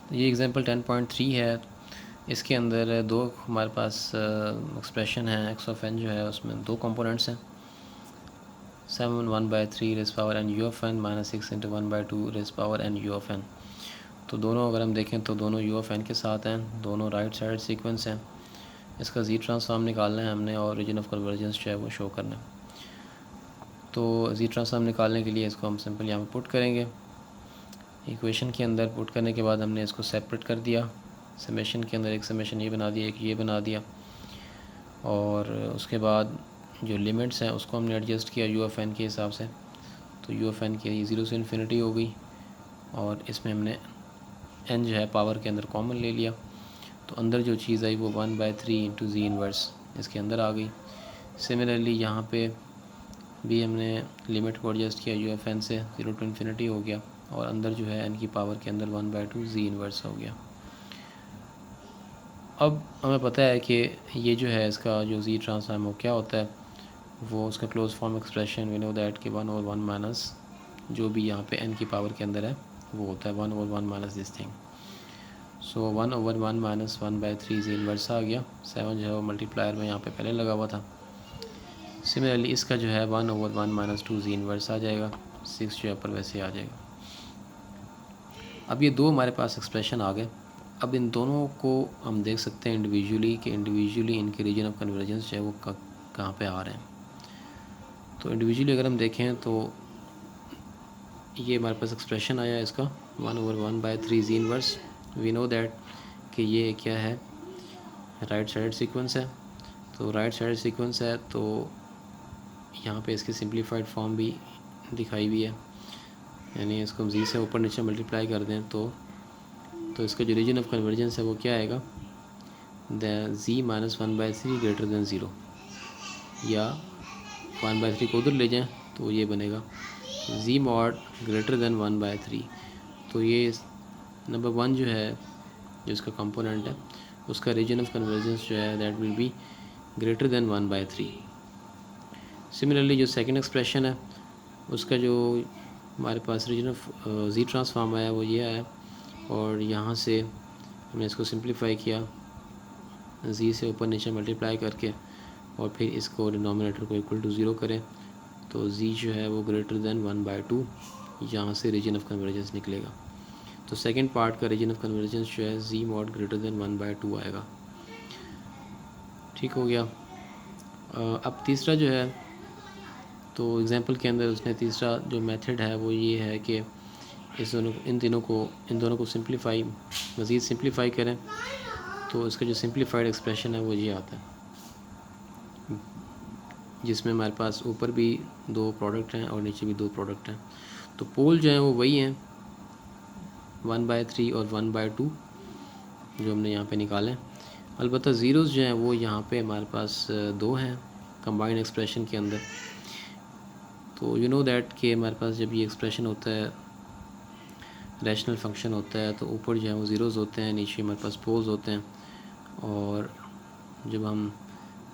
तो ये एग्जांपल 10.3 है। इसके अंदर दो हमारे पास एक्सप्रेशन है। एक्स ऑफ एन जो है उसमें दो कंपोनेंट्स हैं, 7 1/3 raise power n u of n minus 6 into 1/2 raise power n u of n. तो दोनों अगर हम देखें तो दोनों यू ऑफ एन के साथ हैं, दोनों राइट साइड सीक्वेंस हैं। इसका जी ट्रांसफॉर्म निकालना है हमने और रीजन ऑफ कन्वर्जेंस जो है वो शो करना है। तो जी ट्रांसफॉर्म निकालने के लिए इसको हम सिंपल यहाँ पे पुट करेंगे। इक्वेशन के अंदर पुट करने के बाद हमने इसको सेपरेट कर दिया। समेशन के अंदर एक समेशन ये बना दिया, एक ये बना दिया, और उसके बाद जो लिमिट्स हैं उसको हमने एडजस्ट किया यू ऑफ एन के हिसाब से। तो यू ऑफ एन की 0 से इन्फिनिटी हो गई, और इसमें हमने एन जो है पावर के अंदर कॉमन ले लिया। तो अंदर जो चीज़ आई वो 1/3 इंटू जी इन्वर्स इसके अंदर आ गई। सिमिलरली यहाँ पे भी हमने लिमिट को एडजस्ट किया, यू ऑफ एन से 0 टू इन्फिनिटी हो गया, और अंदर जो है एन की पावर के अंदर 1/2 जी इन्वर्स हो गया। अब हमें पता है कि ये जो है इसका जो जी ट्रांसफॉर्म वो क्या होता है, वो उसका close form expression we know that कि 1/1 माइनस जो भी यहाँ पे एन की पावर के अंदर है वो होता है 1/1 minus this thing. So 1/1 minus 1/3 G inverse आ गया। 7 जो है वो मल्टीप्लायर में यहाँ पे पहले लगा हुआ था। सिमिलरली इसका जो है 1/1 माइनस 2 जी इन्वर्स आ जाएगा। 6 जो है पर वैसे आ जाएगा। अब ये दो हमारे पास एक्सप्रेशन आ गए। अब इन दोनों को हम देख सकते हैं इंडिविजुअली कि इंडिविजुअली इनके रीजन ऑफ कन्वर्जेंस जो है वो कहाँ पे आ रहे हैं। तो इंडिविजुअली अगर हम देखें तो ये हमारे पास एक्सप्रेशन आया इसका 1/1/3 जी इन्वर्स। वी नो दैट कि ये क्या है, राइट साइड सीक्वेंस है। तो राइट साइड सीक्वेंस है तो यहाँ पे इसकी सिंप्लीफाइड फॉर्म भी दिखाई हुई है, यानी इसको हम जी से ऊपर नीचे मल्टीप्लाई कर दें तो इसका जो रीजन ऑफ कन्वर्जेंस है वो क्या आएगा, the g minus 1/3 greater than 0, या 1/3 को उधर ले जाएं तो ये बनेगा जी मॉड ग्रेटर देन 1/3। तो ये नंबर 1 जो है जो इसका कंपोनेंट है उसका रीजन ऑफ कन्वर्जेंस जो है that will be greater than 1/3। Similarly जो सेकंड एक्सप्रेशन है उसका जो हमारे पास रीजन ऑफ जी ट्रांसफॉर्म आया वो ये आया, और यहाँ से हमने इसको सिंप्लीफाई किया जी से ऊपर नीचे मल्टीप्लाई करके, और फिर इसको डिनोमिनेटर को इक्वल टू 0 करें तो जी जो है वो ग्रेटर देन 1/2, यहाँ से रीजन ऑफ कन्वर्जेंस निकलेगा। तो सेकंड पार्ट का रीजन ऑफ कन्वर्जेंस जो है जी मॉड ग्रेटर देन 1/2 आएगा। ठीक हो गया। अब तीसरा जो है, तो एग्जांपल के अंदर उसने तीसरा जो मेथड है वो ये है कि इन दोनों को सिंप्लीफाई मज़ीद सिंप्लीफाई करें। तो इसका जो सिंप्लीफाइड एक्सप्रेशन है वो ये आता है, जिसमें हमारे पास ऊपर भी दो प्रोडक्ट हैं और नीचे भी दो प्रोडक्ट हैं। तो पोल जो हैं वो वही हैं 1/3 और 1/2 जो हमने यहाँ पे निकाले। अलबत्ता ज़ीरोज़ जो हैं वो यहाँ पे हमारे पास दो हैं कंबाइंड एक्सप्रेशन के अंदर। तो यू नो दैट कि हमारे पास जब ये एक्सप्रेशन होता है रैशनल फंक्शन होता है तो ऊपर जो है वो ज़ीरोज़ होते हैं, नीचे हमारे पास पोल्स होते हैं, और जब हम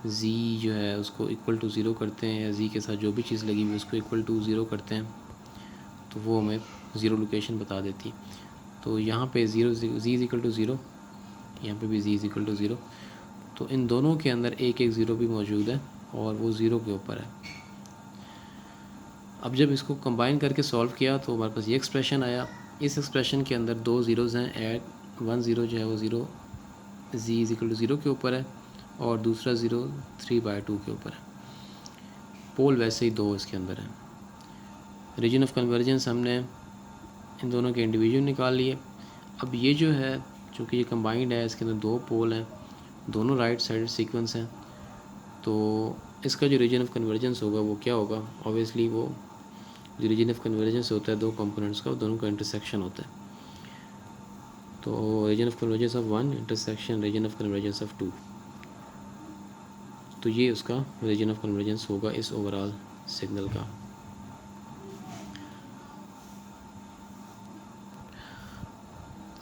z जो है उसको इक्वल टू 0 करते हैं या z के साथ जो भी चीज़ लगी हुई उसको इक्वल टू 0 करते हैं तो वो हमें ज़ीरो लोकेशन बता देती है। तो यहाँ पे z इज़ इक्वल टू 0, यहाँ पे भी z इज़ इक्वल टू 0। तो इन दोनों के अंदर एक एक ज़ीरो भी मौजूद है और वो 0 के ऊपर है। अब जब इसको कंबाइन करके सॉल्व किया तो हमारे पास ये एक्सप्रेशन आया। इस एक्सप्रेशन के अंदर दो ज़ीरोज़ हैं, ऐड 1 ज़ीरो जो है वो zero z is equal to 0 के ऊपर है, और दूसरा ज़ीरो 3/2 के ऊपर है। पोल वैसे ही दो इसके अंदर है। रीजन ऑफ कन्वर्जेंस हमने इन दोनों के इंडिविजुअल निकाल लिए। अब ये जो है चूँकि ये कंबाइंड है इसके अंदर दो पोल हैं, दोनों राइट साइड सीक्वेंस हैं, तो इसका जो रीजन ऑफ कन्वर्जेंस होगा वो क्या होगा, ऑब्वियसली वो जो रीजन ऑफ कन्वर्जेंस होता है दो कंपोनेंट्स का, दोनों का इंटरसेक्शन होता है। तो region of convergence of 1 intersection region of convergence of 2, तो ये उसका रीजन ऑफ कन्वर्जेंस होगा इस ओवरऑल सिग्नल का।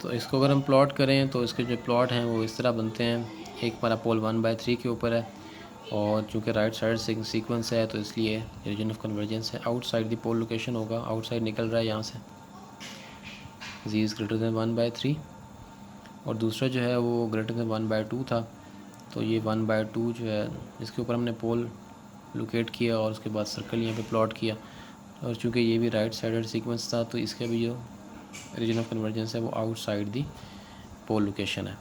तो इसको अगर हम प्लॉट करें तो इसके जो प्लॉट हैं वो इस तरह बनते हैं। एक हमारा पोल 1/3 के ऊपर है, और चूँकि राइट साइड सीक्वेंस है तो इसलिए रीजन ऑफ कन्वर्जेंस है आउटसाइड द पोल लोकेशन होगा, आउटसाइड निकल रहा है यहाँ से z इज़ ग्रेटर देन 1/3। और दूसरा जो है वो ग्रेटर देन 1/2 था। तो ये 1/2 जो है इसके ऊपर हमने पोल लोकेट किया और उसके बाद सर्कल यहाँ पे प्लॉट किया। और चूँकि ये भी राइट साइडेड सीक्वेंस था तो इसका भी जो रीजन ऑफ कन्वर्जेंस है वो आउटसाइड दी पोल लोकेशन है।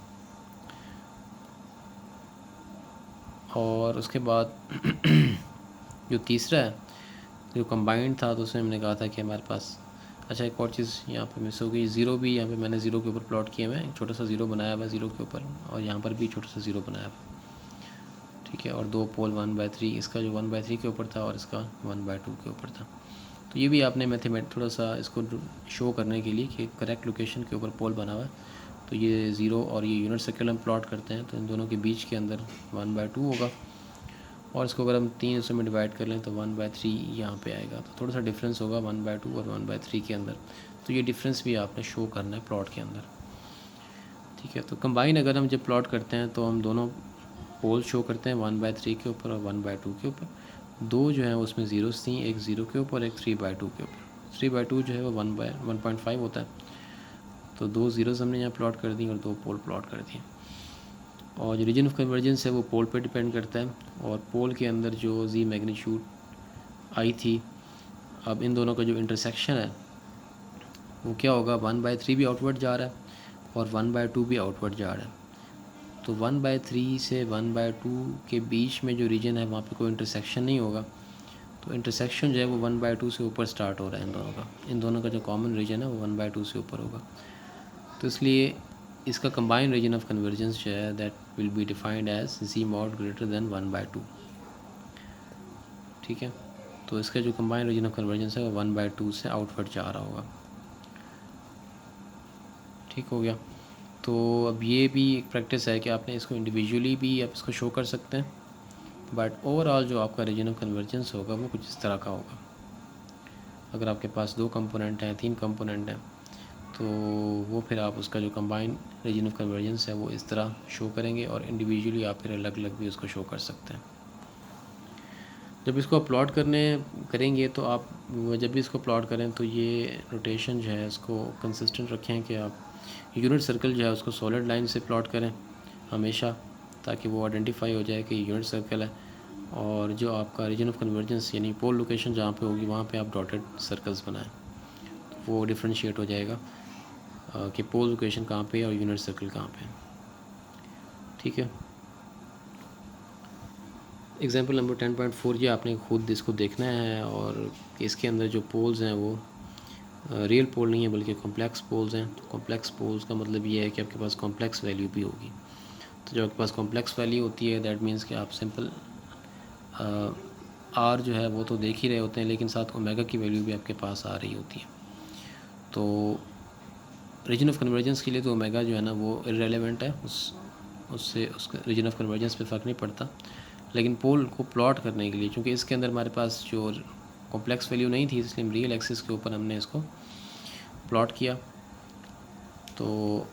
और उसके बाद जो तीसरा है जो कंबाइंड था तो उसमें हमने कहा था कि हमारे पास अच्छा एक और चीज़ यहाँ पे मिस हो गई, ज़ीरो भी यहाँ पे मैंने ज़ीरो के ऊपर प्लॉट किया हुआ है, एक छोटा सा ज़ीरो बनाया हुआ है ज़ीरो के ऊपर और यहाँ पर भी छोटा सा ज़ीरो बनाया हुआ है, ठीक है। और दो पोल 1/3, इसका जो 1/3 के ऊपर था और इसका 1/2 के ऊपर था। तो ये भी आपने मैथमेटिक थोड़ा सा इसको शो करने के लिए कि करेक्ट लोकेशन के ऊपर पोल बना हुआ है। तो ये ज़ीरो और ये यूनिट सर्कल हम प्लॉट करते हैं तो इन दोनों के बीच के अंदर 1/2 होगा। और इसको अगर हम 3 हिस्सों में डिवाइड कर लें तो 1/3 यहाँ पे आएगा। तो थोड़ा सा डिफरेंस होगा 1/2 और 1/3 के अंदर। तो ये डिफरेंस भी आपने शो करना है प्लॉट के अंदर, ठीक है। तो कंबाइन अगर हम जब प्लॉट करते हैं तो हम दोनों पोल शो करते हैं 1/3 के ऊपर और 1/2 के ऊपर। दो जो है उसमें ज़ीरोस थी, एक 0 के ऊपर एक 3/2 के ऊपर। 3/2 जो है वो 1/1.5 होता है। तो दो ज़ीरोस हमने यहाँ प्लॉट कर दी और दो पोल प्लॉट कर दिए। और जो रीजन ऑफ कन्वर्जेंस है वो पोल पे डिपेंड करता है और पोल के अंदर जो जी मैग्नीट्यूड आई थी, अब इन दोनों का जो इंटरसेक्शन है वो क्या होगा, 1/3 भी आउटवर्ड जा रहा है और 1/2 भी आउटवर्ड जा रहा है। तो 1/3 से 1/2 के बीच में जो रीजन है वहाँ पे कोई इंटरसेक्शन नहीं होगा। तो इंटरसेक्शन जो है वो 1/2 से ऊपर स्टार्ट हो रहा है इन दोनों का जो कॉमन रीजन है वो 1/2 से ऊपर होगा। तो इसलिए इसका कंबाइंड रीजन ऑफ कन्वर्जेंस जो है that will be defined as g mod greater than 1/2, ठीक है। तो इसका जो कंबाइंड रीजन ऑफ कन्वर्जेंस है वो 1/2 से आउटवर्ड जा रहा होगा, ठीक हो गया। तो अब ये भी एक प्रैक्टिस है कि आपने इसको इंडिविजुअली भी आप इसको शो कर सकते हैं, बट ओवरऑल जो आपका रीजन ऑफ कन्वर्जेंस होगा वो कुछ इस तरह का होगा। अगर आपके पास 2 कंपोनेंट हैं, 3 कंपोनेंट हैं, तो वो फिर आप उसका जो कंबाइंड रीजन ऑफ कन्वर्जेंस है वो इस तरह शो करेंगे और इंडिविजुअली आप फिर अलग अलग भी उसको शो कर सकते हैं। जब इसको आप प्लॉट करेंगे तो आप जब भी इसको प्लॉट करें तो ये रोटेशन जो है इसको कंसिस्टेंट रखें कि आप यूनिट सर्कल जो है उसको सॉलिड लाइन से प्लॉट करें हमेशा, ताकि वो आइडेंटिफाई हो जाए कि यूनिट सर्कल है। और जो आपका रीजन ऑफ कन्वर्जेंस यानी पोल लोकेशन जहाँ पे होगी वहाँ पे आप डॉटेड सर्कल्स बनाएं, तो वो डिफ्रेंशिएट हो जाएगा कि पोल लोकेशन कहाँ पे है और यूनिट सर्कल कहाँ पे है, ठीक है। एग्जांपल नंबर 10.4 ये आपने खुद इसको देखना है और इसके अंदर जो पोल्स हैं वो रियल पोल नहीं है बल्कि कॉम्प्लेक्स पोल्स हैं। तो कॉम्प्लेक्स पोल्स का मतलब ये है कि आपके पास कॉम्प्लेक्स वैल्यू भी होगी। तो जब आपके पास कॉम्प्लेक्स वैल्यू होती है दैट मीन्स कि आप सिंपल आर जो है वो तो देख ही रहे होते हैं, लेकिन साथ ओमेगा की वैल्यू भी आपके पास आ रही होती है। तो रीजन ऑफ कन्वर्जेंस के लिए तो ओमेगा जो है ना वो इररेलेवेंट है, उससे उसका रीजन ऑफ कन्वर्जेंस पे फ़र्क नहीं पड़ता। लेकिन पोल को प्लॉट करने के लिए, क्योंकि इसके अंदर हमारे पास जो कॉम्प्लेक्स वैल्यू नहीं थी इसलिए हम रियल एक्सिस के ऊपर हमने इसको प्लॉट किया। तो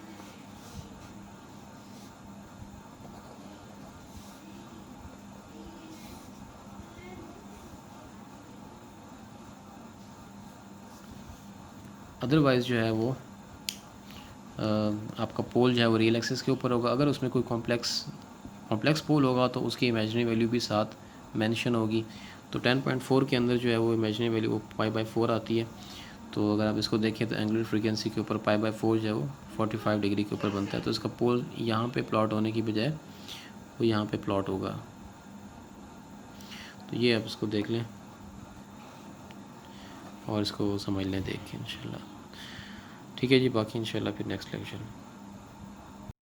अदरवाइज़ जो है वो आपका पोल जो है वो रियल एक्सिस के ऊपर होगा। अगर उसमें कोई कॉम्प्लेक्स पोल होगा तो उसकी इमेजिनरी वैल्यू भी साथ मेंशन होगी। तो 10.4 के अंदर जो है वो इमेजिनरी वैल्यू वो π/4 आती है। तो अगर आप इसको देखें तो एंगुलर फ्रीक्वेंसी के ऊपर π/4 जो है वो 45 डिग्री के ऊपर बनता है। तो इसका पोल यहाँ पे प्लॉट होने की बजाय वो यहाँ पे प्लॉट होगा। तो ये आप इसको देख लें और इसको समझ लें देख के इंशाल्लाह, ठीक है जी। बाकी इंशाल्लाह फिर नेक्स्ट लेक्चर में।